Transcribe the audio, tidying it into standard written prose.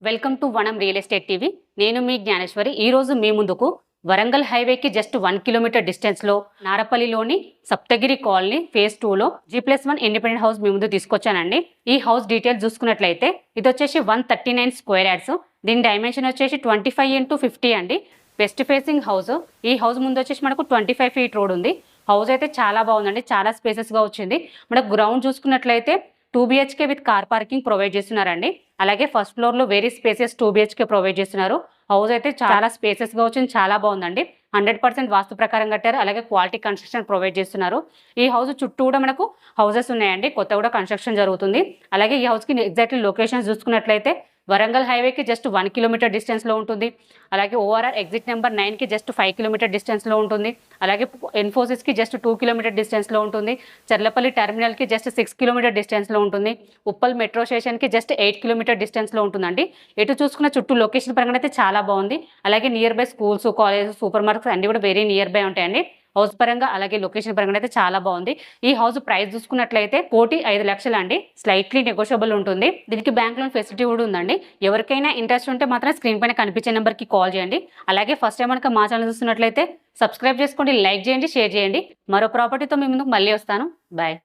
Welcome to వనం real estate TV. నేను మీ జ్ఞానేశ్వరి. ఈరోజు మీ ముందుకు వరంగల్ హైవేకి జస్ట్ 1 కిలోమీటర్ డిస్టెన్స్లో నారపల్లిలోని సప్తగిరి కాలనీ ఫేజ్ 2లో G+1 ఇండిపెండెంట్ హౌస్ మీ ముందు తీసుకొచ్చానండి. ఈ హౌస్ డీటెయిల్స్ చూసుకున్నట్లయితే ఇది వచ్చేసి 139 స్క్వేర్ యార్డ్స్. దీని డైమెన్షన్ వచ్చేసి 25x50 అండి. West facing house. ఈ హౌస్ ముందు వచ్చేసి మనకు 25 ఫీట్ రోడ్ ఉంది. హౌస్ అయితే చాలా బాగుందండి, చాలా స్పేసెస్గా వచ్చింది. మనకు గ్రౌండ్ చూసుకున్నట్లయితే 2 BHK with car parking provide చేస్తున్నారండి. అలాగే ఫస్ట్ ఫ్లోర్లో వెరీ స్పేసెస్ 2 BHK ప్రొవైడ్ చేస్తున్నారు. హౌస్ అయితే చాలా స్పేసెస్గా వచ్చింది, చాలా బాగుందండి. 100% వాస్తు ప్రకారం కట్టారు. అలాగే క్వాలిటీ కన్స్ట్రక్షన్ ప్రొవైడ్ చేస్తున్నారు. ఈ హౌస్ చుట్టూ కూడా మనకు హౌసెస్ ఉన్నాయండి, కొత్త కూడా కన్స్ట్రక్షన్ జరుగుతుంది. అలాగే ఈ హౌస్కి ఎగ్జాక్ట్లీ లొకేషన్ చూసుకున్నట్లయితే వరంగల్ హైవేకి జస్ట్ 1 కిలోమీటర్ డిస్టెన్స్లో ఉంటుంది. అలాగే ఓఆర్ఆర్ ఎగ్జిట్ నెంబర్ 9కి జస్ట్ 5 కిలోమీటర్ డిస్టెన్స్లో ఉంటుంది. అలాగే ఇన్ఫోసిస్కి జస్ట్ 2 కిలోమీటర్ డిస్టెన్స్లో ఉంటుంది. చర్లపల్లి టెర్మినల్కి జస్ట్ 6 కిలోమీటర్ డిస్టెన్స్లో ఉంటుంది. ఉప్పల్ మెట్రో స్టేషన్కి జస్ట్ 8 కిలోమీటర్ డిస్టెన్స్లో ఉంటుందండి. ఎటు చూసుకున్న చుట్టూ లొకేషన్ పరంగా అయితే చాలా బాగుంది. అలాగే near by schools, colleges, super markets అన్నీ కూడా వెరీ నియర్ బై ఉంటాయండి. హౌస్ పరంగా అలాగే లొకేషన్ పరంగా అయితే చాలా బాగుంది. ఈ హౌస్ ప్రైస్ చూసుకున్నట్లయితే 1,05,00,000 అండి. స్లైట్లీ నెగోషియబుల్ ఉంటుంది. దీనికి బ్యాంక్ లోన్ ఫెసిలిటీ కూడా ఉందండి. ఎవరికైనా ఇంట్రెస్ట్ ఉంటే మాత్రం స్క్రీన్ పైన కనిపించే నెంబర్కి కాల్ చేయండి. అలాగే ఫస్ట్ టైం కనుక మా ఛానల్ చూస్తున్నట్లయితే సబ్స్క్రైబ్ చేసుకోండి, లైక్ చేయండి, షేర్ చేయండి. మరో ప్రాపర్టీతో మీ ముందుకు మళ్ళీ వస్తాను. బాయ్.